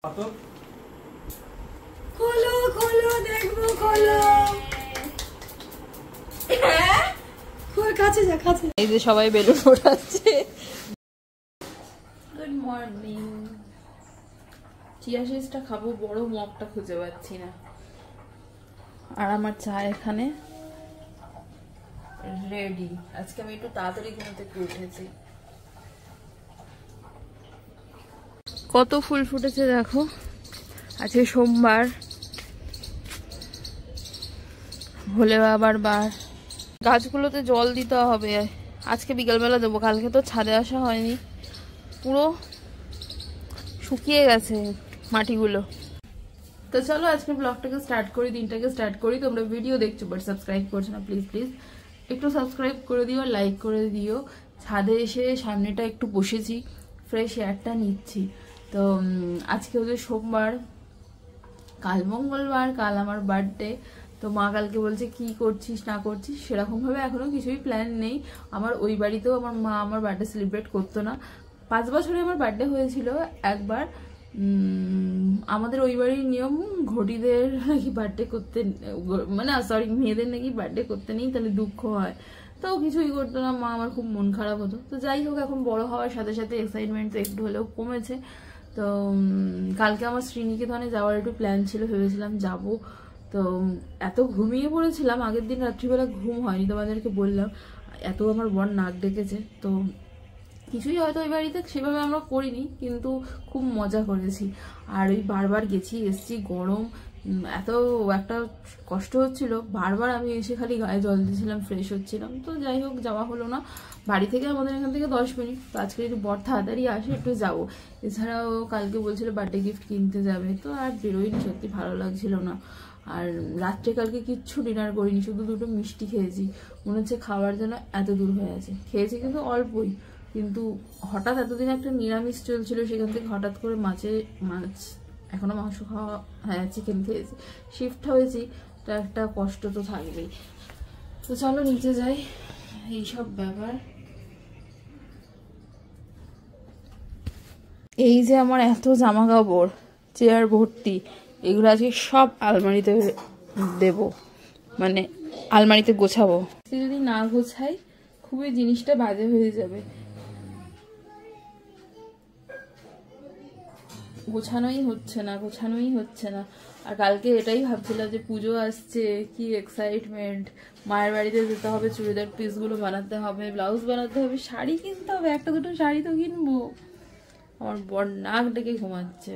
খোলো খোলো দেখবো খোলো কাছে যা কাছে। এই যে সবাই বেলুন ফোটাচ্ছে। Good morning. চিয়া সিডসটা খাবো, বড় মগটা খুঁজে পাচ্ছি না। আর আমার চা এখানে রেডি। আজকে আমি একটু তাড়াতাড়ি ঘুম থেকে উঠেছি। কত ফুল ফুটেছে দেখো। আজকে সোমবার, ভোলে বাবার বার। গাছগুলোতে জল দিতে হবে, আজকে বিকালবেলা দেবো। কালকে তো ছাদে আসা হয়নি, পুরো শুকিয়ে গেছে মাটিগুলো। তো চলো আজকে ব্লগটাকে স্টার্ট করি, দিনটাকে স্টার্ট করি। তোমরা ভিডিও দেখছো বাট সাবস্ক্রাইব করছো না, প্লিজ প্লিজ একটু সাবস্ক্রাইব করে দিও, লাইক করে দিও। ছাদে এসে সামনেটা একটু বসেছি, ফ্রেশ এয়ারটা নিচ্ছি। তো আজকে হচ্ছে সোমবার, কাল মঙ্গলবার, কাল আমার বার্থডে। তো মা কালকে বলছে কি করছিস না করছিস, সেরকমভাবে এখনো কিছুই প্ল্যান নেই। আমার ওই বাড়িতেও আমার মা আমার বার্থডে সেলিব্রেট করতো না। 5 বছরে আমার বার্থডে হয়েছিল একবার। আমাদের ওই বাড়ির নিয়ম ঘটিদের নাকি বার্থডে করতে, মানে সরি মেয়েদের নাকি বার্থডে করতে নেই, তাহলে দুঃখ হয়। তো কিছুই করতো না মা, আমার খুব মন খারাপ হতো। তো যাই হোক, এখন বড় হওয়ার সাথে সাথে এক্সাইটমেন্ট তো একটু হলেও কমেছে। তো কালকে আমার শ্রীনিকেতনে যাওয়ার একটু প্ল্যান ছিল, ভেবেছিলাম যাব। তো এত ঘুমিয়ে পড়েছিলাম, আগের দিন রাত্রিবেলা ঘুম হয়নি, তোমাদেরকে বললাম। এত আমার বর নাক ডেকেছে। তো কিছুই হয়তো ওই বাড়িতে সেভাবে আমরা করিনি, কিন্তু খুব মজা করেছি। আর ওই বারবার গেছি এসছি, গরম এত একটা কষ্ট হচ্ছিল, বারবার আমি এসে খালি গায়ে জল দিয়েছিলাম, ফ্রেশ হচ্ছিলাম। তো যাই হোক, যাওয়া হলো না। বাড়ি থেকে আমাদের এখান থেকে 10 মিনিট। তো আজকে একটু বর তাড়াতাড়ি আসে, একটু যাবো। এছাড়াও কালকে বলছিল বার্থডে গিফট কিনতে যাবে, তো আর বেরোয়নি, সত্যি ভালো লাগছিল না। আর রাত্রে কালকে কিচ্ছু ডিনার করিনি, শুধু 2টো মিষ্টি খেয়েছি। মনে হচ্ছে খাবার যেন এত দূর হয়ে আছে। খেয়েছি কিন্তু অল্পই, কিন্তু হঠাৎ এতদিন একটা নিরামিষ চলছিল, সেখান থেকে হঠাৎ করে মাছ, এখনো মাংস খাওয়া, হ্যাঁ চিকেন খেয়েছি, শিফট হয়েছি। তো একটা কষ্ট তো থাকবেই। তো চলো নিচে যাই, এইসব ব্যাপার। এই যে আমার এত জামা কাপড়, চেয়ার ভর্তি, এগুলো আজকে সব আলমারিতে দেব, মানে আলমারিতে গোছাবো। যদি না গোছাই খুবই জিনিসটা বাজে হয়ে যাবে। গোছানোই হচ্ছে না। আর কালকে এটাই ভাবছিলাম যে পুজো আসছে, কি এক্সাইটমেন্ট। মায়ের বাড়িতে যেতে হবে, চুড়িদার পিসগুলো বানাতে হবে, ব্লাউজ বানাতে হবে, শাড়ি কিনতে হবে, 1-2 শাড়ি তো কিনবো। আমার বর নাক ডেকে ঘুমাচ্ছে,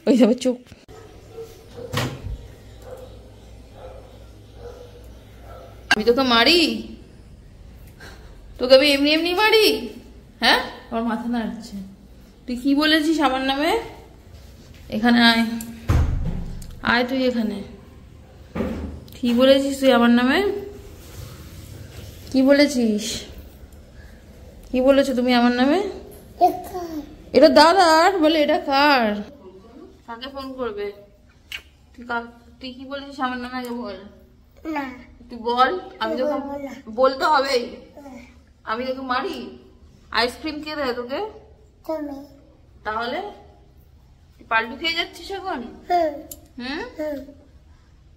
ওই যাবে চুপ। আমি তোকে মারি? তোকে আমি এমনি এমনি মারি? হ্যাঁ, আমার মাথা নাড়ছে। তুই কি বলেছিস আমার নামে? এখানে আয়, আয় তুই এখানে। কি বলেছিস তুই আমার নামে? কি বলেছিস? কি বলেছো তুমি আমার নামে? এটা দাদার বলে, এটা কার? কাকে ফোন করবে? তুই কি বলেছিস আমার নামে আগে বল। না তুই বল। আমি তোকে বলতে হবে? আমি তোকে মারি? আইসক্রিম কে দেয় তোকে? তাহলে পাল্টু খেয়ে যাচ্ছিস এখন?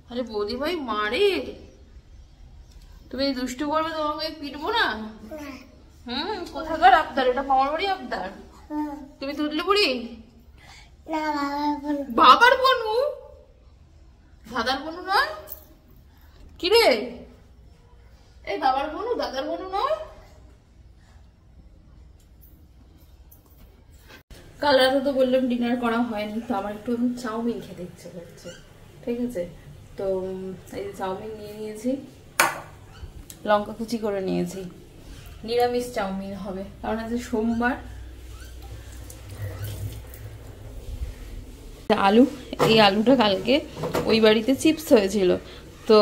আরে বৌদি ভাই মারে, তুমি দুষ্টু করবে তোমাকে পিটবো না? কোথাকার আবদার এটা? মামার বাড়ি আবদার? তুমি তুতলে বুড়ি? বাবার বনু? দাদার বনু নয়? কিরে, এই বাবার বনু, দাদার বনু নয়? কাল রাতে তো বললাম ডিনার করা হয়নি, তো আমার একটু চাউমিন খেতে ইচ্ছে করছে। ঠিক আছে, তো এই চাউমিন নিয়ে নিয়েছি, লঙ্কা কুচি করে নিয়েছি। নিরামিষ চাউমিন হবে, কারণ আজ সোমবার। আলু, এই আলুটা কালকে ওই বাড়িতে চিপস হয়েছিল, তো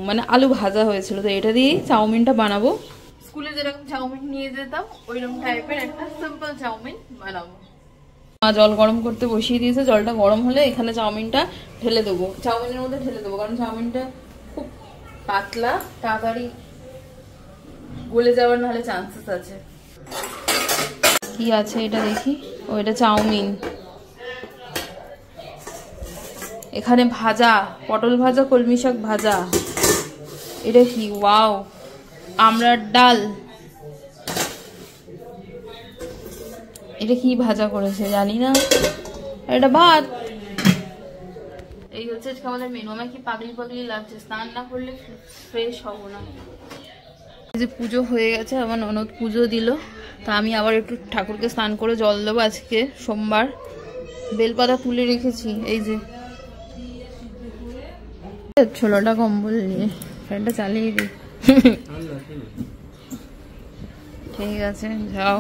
মানে আলু ভাজা হয়েছিল, তো এটা দিয়েই চাউমিনটা বানাবো। স্কুলে যেরকম চাউমিন নিয়ে যেতাম ওইরকম টাইপের একটা সিম্পল চাউমিন বানাবো। জল গরম করতে বসিয়ে দিয়েছে, জলটা গরম হলে এখানে চাউমিনটা ঢেলে দেবো, চাউমিনের মধ্যে ঢেলে দেবো, কারণ চাউমিনটা খুব পাতলা, তাড়াতাড়ি গলে যাওয়ার নাহলে চান্সেস আছে। কি আছে এটা দেখি। ও এটা চাউমিন। এখানে ভাজা, পটল ভাজা, কলমি শাক ভাজা। এটা কি? ওয়াও, আমড়ার ডাল। এটা কি ভাজা করেছে জানি না। এটা ভাত। এই হচ্ছে আমাদের মেনু। আমার কি পাগলি পাগলি লাগছে, স্নান না করলে ফ্রেশ হবো না। এই যে পুজো হয়ে গেছে, আমার ননদ পুজো দিল, তা আমি আবার একটু ঠাকুরকে স্নান করে জল দেবো। আজকে সোমবার। বেলপাতা তুলে রেখেছি। এই যে ছোলাটা কম্বল নিয়ে ফ্যানটা চালিয়ে দিই। ঠিক আছে, যাও।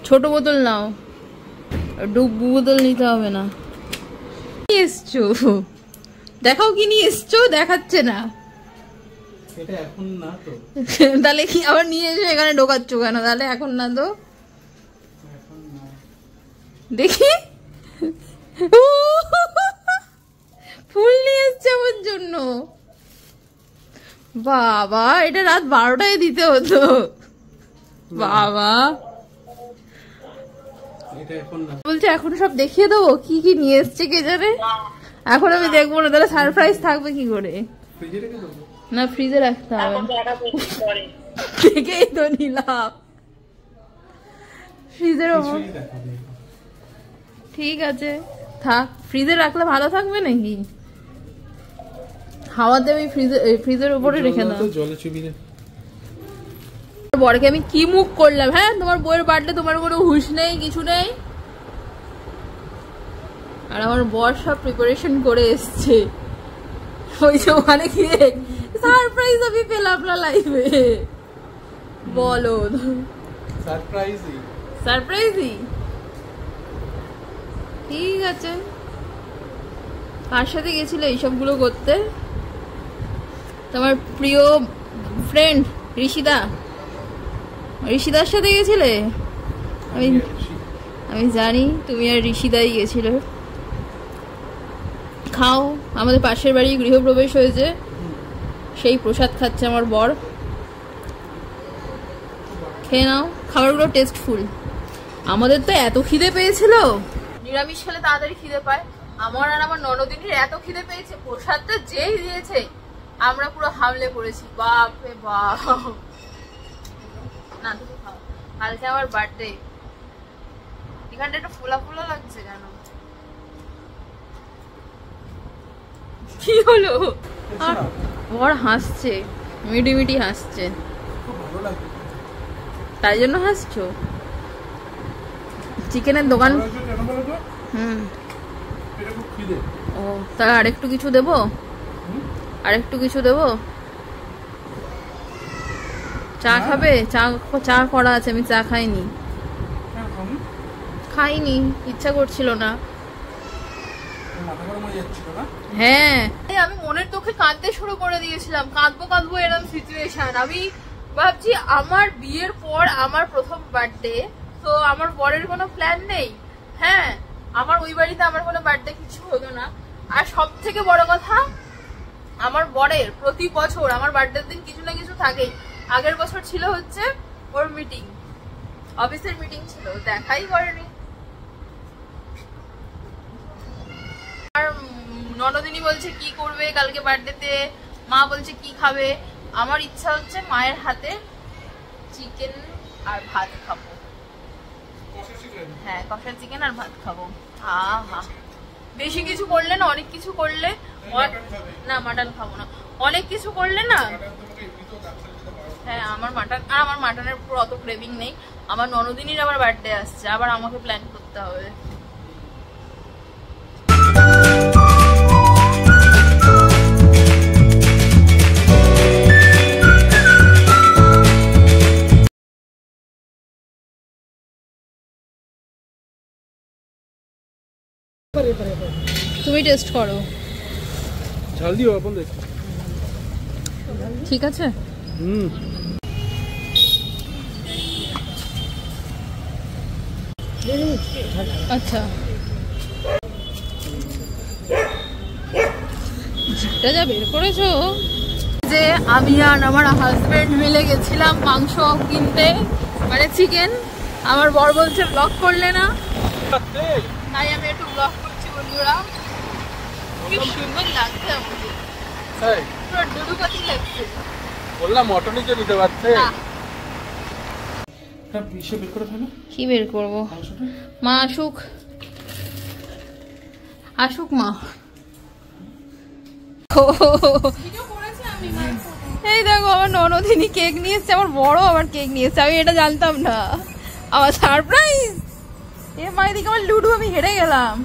ছোট বোতল নাও, ডুবু বোতল নিতে হবে না। এসছো দেখাও, কি নিয়ে এসছো? দেখাচ্ছে না। তাহলে কি আবার নিয়ে এসে এখানে ঢোকাচ্ছ কেন? তাহলে এখন না তো দেখি। ফুল নিয়ে এসছে আমার জন্য। বাবা, এটা রাত 12টায় দিতে হতো। বাবা বলছে এখন সব দেখিয়ে দেবো কি কি নিয়ে এসছে কে জানে। এখন আমি দেখবো না, তাহলে সারপ্রাইজ থাকবে কি করে? না, ফ্রিজে রাখতে হবে। দেখেই তো নিলাম ফ্রিজের ওপর। ঠিক আছে থাক, ফ্রিজে রাখলে ভালো থাকবে নাকি? হাওয়াতে আমি ফ্রিজের উপরে রেখে দাও। বরকে আমি কি মুখ করলাম? হ্যাঁ, তোমার বউয়ের বার্থডে, তোমার কোনো হুঁশ নেই, কিছু নেই। আর আমার বর সব প্রিপারেশন করে এসছে। ওই যে ওখানে গিয়ে সারপ্রাইজ আমি পেলাম না লাইভে। বলো সারপ্রাইজই। ঠিক আছে, কার সাথে গেছিলে এইসবগুলো করতে? তোমার প্রিয় ফ্রেন্ড ঋষিদার সাথে গেছিলে? আমি জানি তুমি আর ঋষিদাই গেছিল। খাও, আমাদের পাশের বাড়ি গৃহপ্রবেশ হয়েছে, সেই প্রসাদ খাচ্ছে আমার বর। খেয়ে নাও, খাবারগুলো টেস্টফুল। আমাদের তো এত খিদে পেয়েছিল, নিরামিষ খেলে তাড়াতাড়ি খিদে পায়। আমার আর আমার ননদিনীর এত খিদে পেয়েছে, প্রসাদটা যেই দিয়েছে আমরা পুরো হামলে পড়েছি। বাপ রে বাপ। না তুমি খাও, কালকে আমার বার্থডে। এখানটা একটু ফোলা ফোলা লাগছে কেন? কি হলো? বর হাসছে, মিটি মিটি হাসছে। তাই জন্য হাসছো? চিকেনের দোকান। ও, তাহলে আরেকটু কিছু দেবো? আরেকটু কিছু দেবো? চা খাবে? চা করা আছে, আমি চা খাইনি। ইচ্ছা করছিল না। হ্যাঁ, আমি মনের দুঃখে কাঁদতে শুরু করে দিয়েছিলাম। কাঁদবো এরকম সিচুয়েশন। আমি ভাবছি আমার বিয়ের পর আমার প্রথম বার্থডে, তো আমার বরের কোনো প্ল্যান নেই। হ্যাঁ, আমার ওই বাড়িতে আমার কোনো বার্থডে কিছু হতো না। আর সব থেকে বড় কথা, আমার বরের প্রতি বছর আমার বার্থডের দিন কিছু না কিছু থাকেই। আগের বছর ছিল হচ্ছে ওর মিটিং, অফিসের মিটিং ছিল, দেখাই করেনি। আর ননদিনী বলছে কি করবে কালকে বার্থডেতে, মা বলছে কি খাবে। আমার ইচ্ছা হচ্ছে মায়ের হাতে চিকেন আর ভাত খাবো। হ্যাঁ, কষা চিকেন আর ভাত খাবো। আহা, বেশি কিছু করলে না, অনেক কিছু করলে না, মাটন খাবো না। অনেক কিছু করলে না। হ্যাঁ, আমার মাটনের পুরো অত ক্রেভিং নেই। আমার ননদিনীর আবার বার্থডে আসছে, আবার আমাকে প্ল্যান করতে হবে। তুমি টেস্ট করো, ঝাল দিও अपन দেখ। ঠিক আছে। আচ্ছা, জিপটা যা বের করেছো। যে আমি আর আমার হাজবেন্ড মিলে গেছিলাম মাংস কিনতে। মানে চিকেন। আমার বর বলছে ব্লগ করলে না, তাই আমি একটু ব্লগ করছি বন্ধুরা। কি সুন্দর লাগছে আমাকে, পুরো ডুডুপাতি লাগছে। বললাম মটনই তো নিতে পারছে। কি বের করবো? মা আসুক, আসুক মা। এই দেখো আমার ননদিনী কেক নিয়ে এসছে, আমার বড় আবার কেক নিয়ে এসছে, আমি এটা জানতাম না। আমার সারপ্রাইজ। এ মা এদিকে আমার লুডু, আমি হেরে গেলাম।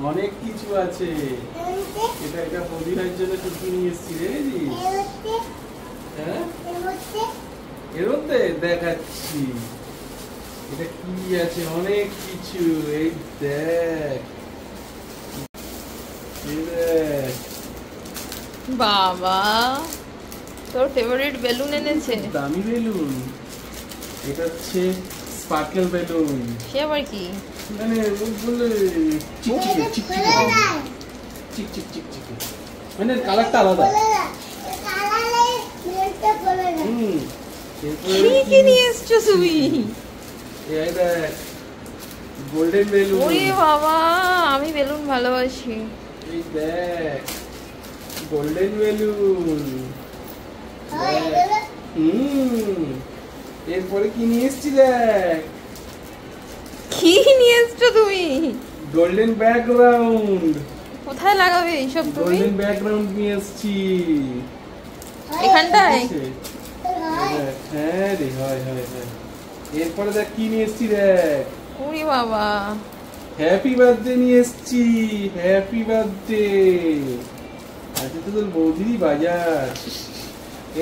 অনেক কিছু আছে। এটা বদিনার জন্য টুকি নিয়ে এসছি রে। হ্যাঁ এর মধ্যে দেখাচ্ছি এটা কি আছে, অনেক কিছু। এই দেখ, বাবা তোর ফেভারিট বেলুন এনেছে। দামি বেলুন। এটা হচ্ছে স্পার্কেল বেলুন। সে আবার কি? মানে বললে মানে কালারটা আলাদা। কি নিয়ে এসছো তুমি? এই দেখ গোল্ডেন বেলুন। ওরে বাবা, আমি বেলুন ভালোবাসি। এই দেখ গোল্ডেন বেলুন। এরপরে কি নিয়ে এসছি দেখ। কি নিয়ে এসছো তুমি? Golden background. কোথায় লাগাবে এইসব তুমি? গোল্ডেন ব্যাকগ্রাউন্ড নিয়ে এসছি এখানটায়। হ্যাঁ রে, হয় হয় হয়। এরপরে দেখ কি নিয়ে এসছি দেখ। ওরে বাবা, হ্যাপি বার্থডে নিয়ে এসছি। Happy birthday. আজকে তো তোর বৌদিরই বাজার।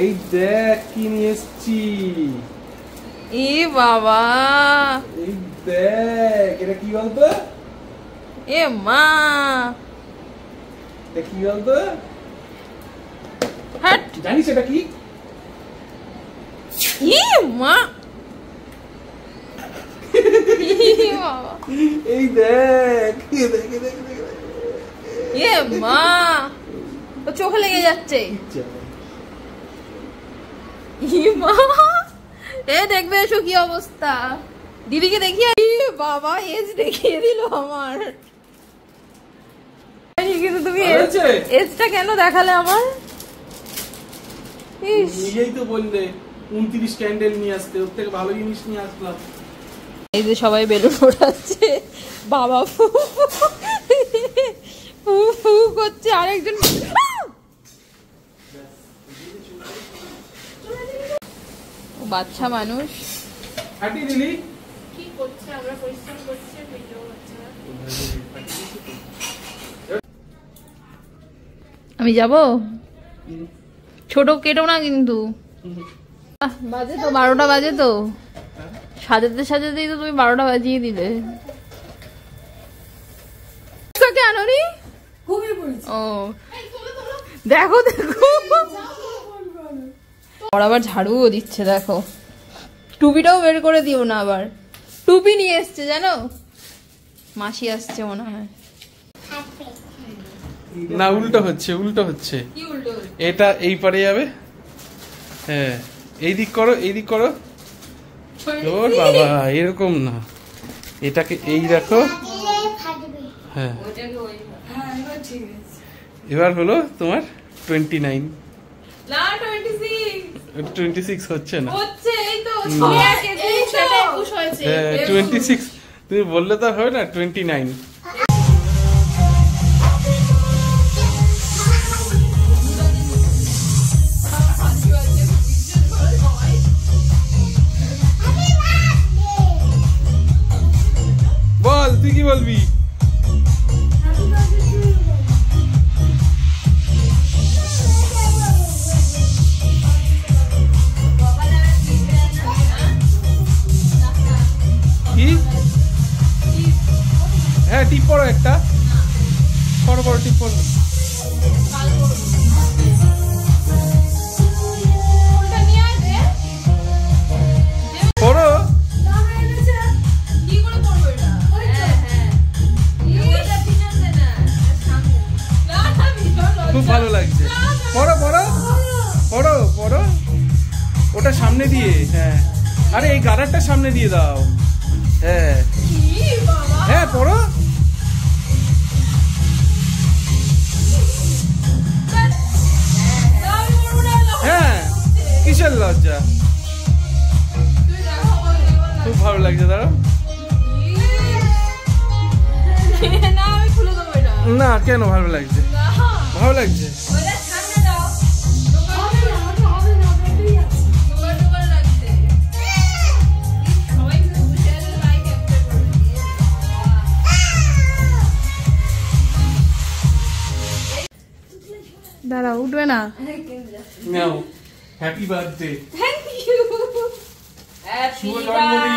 এই দেখ কি নিয়ে এসছি। এ বাবা, এই দেখ এটা কি বলতো? এ মা, এটা কি বলতো? হাট। জানিস এটা কি? এ মা, বাবা, এই দেখ দেখ দেখ দেখ। এ মা, তো চোখে লেগে যাচ্ছে। এ মা, এ দেখবে এসো কি অবস্থা। দিদিকে দেখিয়ে বাবা এজ দেখিয়ে দিল আমার। কিন্তু তুমি এজটা কেন দেখালে আমার? নিজেই তো বললে 29 ক্যান্ডেল নিয়ে আসতে, ওর থেকে ভালো জিনিস নিয়ে আসলাম। এই যে সবাই বেলুন ওঠাচ্ছে, বাবা ফু ফু ফু করছে, আরেকজন বাচ্চা মানুষ। কি করছে? আমরা পরিশ্রম করছি, ভিডিও করছে। আমি যাব, ছোট কেটো না কিন্তু। বাজে তো 12টা বাজে তো, সাজাতে সাজাতেই তো তুমি 12টা বাজিয়ে দিলে। আনোনি ও দেখো দেখো, আবার ঝাড়ুও দিচ্ছে দেখো। টুপিটাও বের করে দিও না আবার। টুপি নিয়ে এসছে জানো, মাসি আসছে মনে হয়। না উল্টো হচ্ছে, উল্টো হচ্ছে। এটা এই পারে যাবে। হ্যাঁ এই দিক করো, এই দিক করো। ওর বাবা এরকম না, এটাকে এই রাখো। হ্যাঁ এবার হলো তোমার 29। না 26 হচ্ছে না, হচ্ছে এই তো 21 হয়েছে। 26 তুমি বললে তো হবে না। 29। বল তুই কি বলবি? কি? হ্যাঁ টিপ পড়ো একটা, বড় বড় টিপ পড়ো। পড়ো। খুব ভালো লাগছে, পড়ো পড়ো। হ্যাঁ, আরে এই গার্ডারটা সামনে দিয়ে দাও। হ্যাঁ হ্যাঁ, পড়ো। হ্যাঁ, কিসের লজ্জা? খুব ভালো লাগছে। দাঁড়াও, না কেন ভালো লাগছে? ভালো লাগছে। দাঁড়া, উঠবে না। নাও, হ্যাপি বার্থডে। Thank you. শুভ জন্মদিন।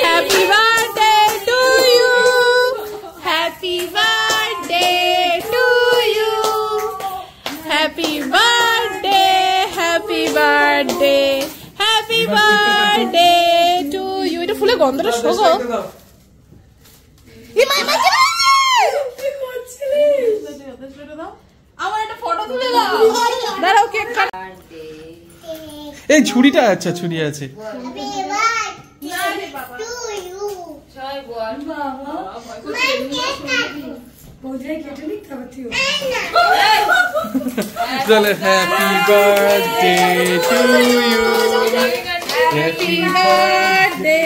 Happy birthday to you, happy birthday to you, happy birthday, happy birthday, happy birthday to you. এটা ফুলে গন্ধটা শোকো। আমার একটা ফটো তুলে দাও। দাঁড়াও, কেক কাট। এই ছুরিটা, আচ্ছা ছুরি আছে। চলে, happy birthday to you, happy birthday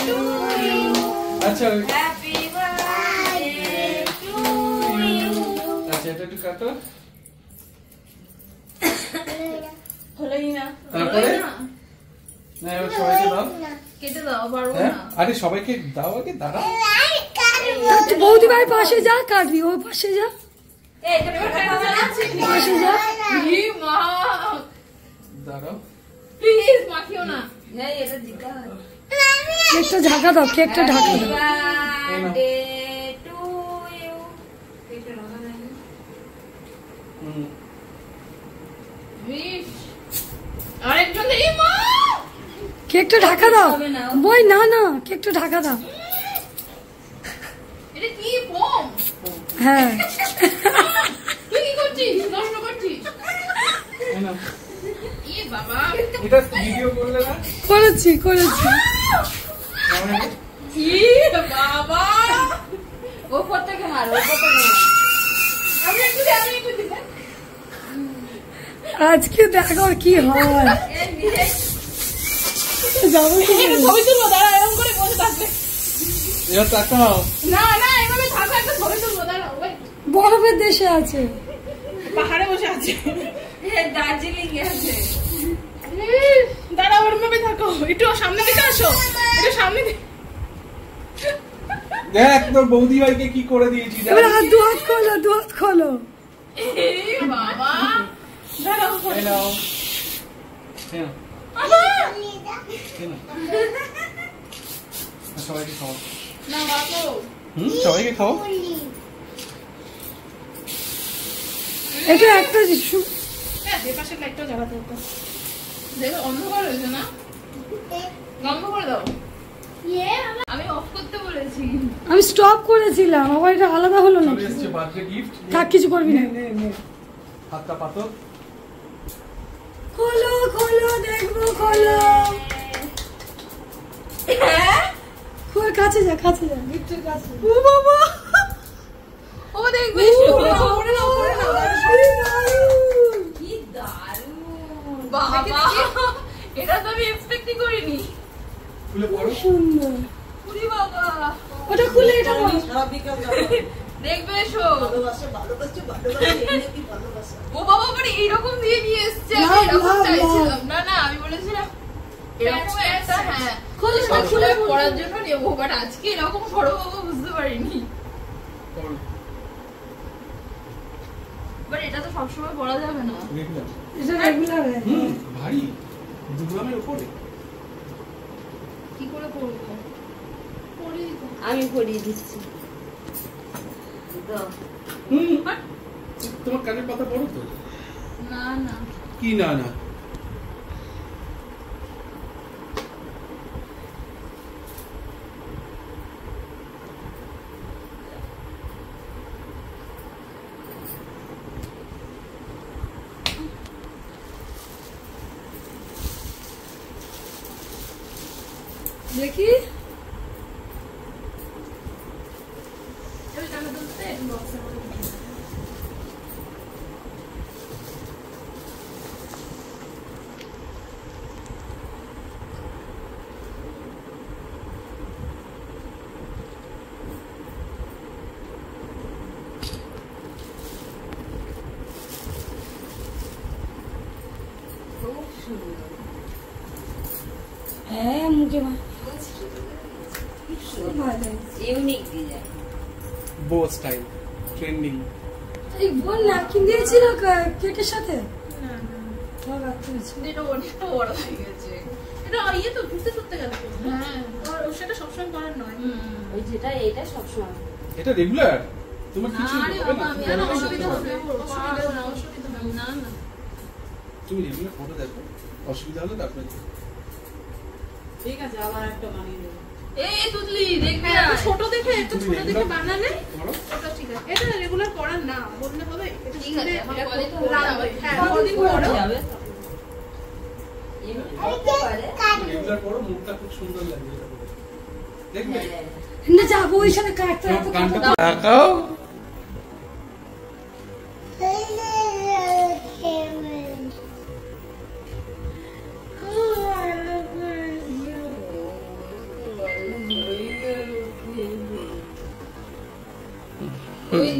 to you. আচ্ছা আচ্ছা, এটা একটু কাটো। হলোই না। তারপরে না, এবার সবাইকে দাও। কেটে দাও, পারবো হ্যাঁ, না। আরে সবাইকে দাও আগে, দাঁড়াও। বৌদি ভাই পাশে যা, কাটবি ওর পাশে যা, পাশে যা। ই মা, দাঁড়াও। প্লিজ মাখিও না। কেকটা ঢাকা দাও, কেকটা ঢাকা দাও। হুম। আরেকজন দেই মা। কেকটা ঢাকা দাও। বই না না, কেকটা ঢাকা দাও। এটা কি বোম? হ্যাঁ, তুই কি করছিস? নষ্ট করছিস? এই নাও। ই বাবা, এটা ভিডিও করলে না? করেছি করেছি। ই বাবা, ওপর থেকে মার, ওপর থেকে মার। আমি একটু দিই। আজকে দেখো কি হয়। যাবো কি করে? ছবি তুলবো, দাঁড়া, এরকম করে বসে থাকবে। এবার তাকাও। না না, এভাবে থাকো, একটা ছবি তুলবো, দাঁড়াও। ওই বরফের দেশে আছে। পাহাড়ে বসে আছে, দার্জিলিং এ আছে। দাঁড়াও, ওরম ভাবে থাকো। একটু সামনে দিকে আসো, একটু সামনে দিকে। দেখ তোর বৌদি ভাইকে কি করে দিয়েছি। এবার দু হাত খোলো, দু হাত খোলো। এই বাবা, দাঁড়াও। এই নাও। এই নাও। বাবা, এই নাও। সবাইকে খাও। না বাবু, সবাইকে খাও। এটা একটা এই পাশের লাইটটা জ্বালাতে হতো। দেখো অন্ধকার হয়েছে না, বন্ধ করে দাও। আমি অফ করতে বলেছি। আমি স্টপ করেছিলাম, আবার এটা আলাদা হলো না। চলে এসেছে বার্থডে গিফট। থাক, কিছু করবি না। হাতটা পাতো। খোলো খোলো, দেখবো, খোলো। খোল, কাছে যা, কাছে যা, গিফটের কাছে। ও বাবা, ও দেখবে। পড়ে নাও, পড়ে নাও। আরে দারুণ। কি দারুণ। বাবা, এটা তো আমি এক্সপেক্টই করিনি। খুলে পড়ো। সুন্দর। পুরি বাবা, ওটা খুলে এটা পড়ো। দেখবে এসো। ও বাবা, মানে এইরকম দিয়ে নিয়ে এসছে। আমি লাভ, এরকম লাভ, চাইছিলাম না। না, আমি বলেছিলাম এরকম একটা, হ্যাঁ, খোলো, খুলে পড়ার জন্য নেবো, বাট আজকে এরকম বড় বাবা বুঝতে পারিনি। পড়ো। বাট এটা তো সবসময় পড়া যাবে না। দেখলাম। এটা রেগুলার। ভারী। 2 গ্রামের উপরে। কি করে পড়বো? পড়ি তো। আমি পড়িয়ে দিচ্ছি। তোমার কানের পাতা পড়ো তো? না না, কি না না? দেখি হ্যাঁ মুখে ইউনিক ডিজাইন। বো স্টাইল ট্রেন্ডিং। এই বোন ন্যাপকিন দিয়েছিল কেকের সাথে। এটা অনেকটা বড় হয়ে গেছে। এটা ইয়ে তো ঘুরতে ঘুরতে গেল। হ্যাঁ আর সেটা সবসময় করার নয়। ওই যেটা এটা সবসময় এটা রেগুলার তোমার কিছু আরে হবে বাবা না, আমি তুমি আর বলো না। অসুবিধা হবে অসুবিধা হবে না না। তুমি রেগুলার ফটো দেখো, অসুবিধা হলে তারপরে দেখো। ঠিক আছে আবার একটা বানিয়ে দেবো। এই তুতলি দেখবে ছোট দেখে একটু তুমি ছোট দেখে regular বানালে করো। ওটা ঠিক আছে। এটা রেগুলার করার না বললে হবে। এটা ঠিক আছে, এখন পরে তো লাগবে। হ্যাঁ কতদিন কতদিন পরে? পরে যাবে এমনি করতে পারে। তুমি রেগুলার করো, মুখটা খুব সুন্দর লাগবে এটা করে। দেখবে হ্যাঁ। না যাবো ওই সাথে কাটতে সব এত গানটা কথা। তাকাও।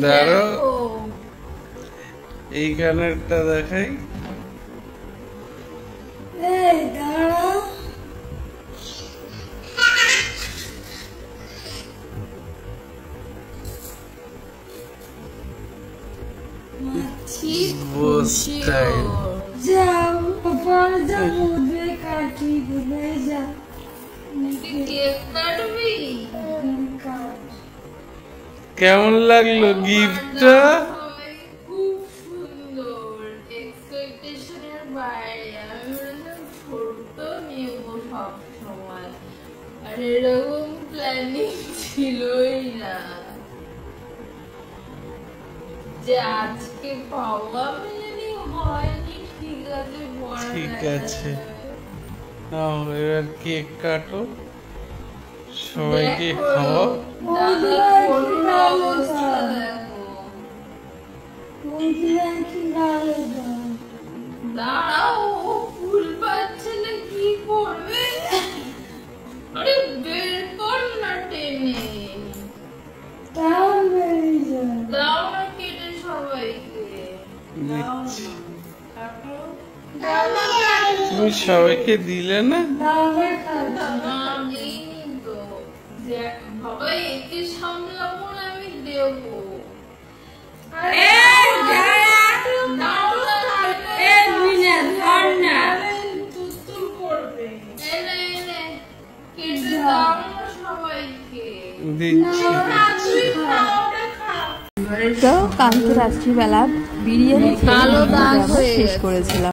দাঁড়ো, এই গানেরটা দেখাই। এই দাঁড়া বো স্টাইল। যাও পর যাবো কাটি বলে যা কেক কাটবি কেমন লাগলো গিফটটা? খুব সুন্দর এক্সপেকটেশনের বাইরে। আমি বললাম ছোট নেব সব সময় আর এরকম প্ল্যানিং ছিলই না যে আজকে পাওয়া মানে হয়নি। ঠিক আছে পরে ঠিক দেখা আছে। যাবে। নাও এবার কেক কাটো, সবাইকে দেখো, খাওয়াও। দাদার ফোনটা অবস্থা দেখো। দাঁড়াও ও ফুল পাচ্ছে না কি করবে? আরে বের কর না টেনে। দাও না কেটে সবাইকে। দাও দিচ্ছি। না। কাটো। দাও না কাটো। তুমি সবাইকে দিলে না? দাদা দিইনি তো। দেখ, বাবা একে সামলাবো না আমি দেবো। আরে দাও না তুতুল করবে। এনে কেটে দাও না সবাইকে। দিচ্ছি। তুই খাওয়াটা খা। তো কালকে রাত্রিবেলা বিরিয়ানি খেয়ে কালো দাগ আমরা হয়ে শেষ গেছে। করেছিলাম।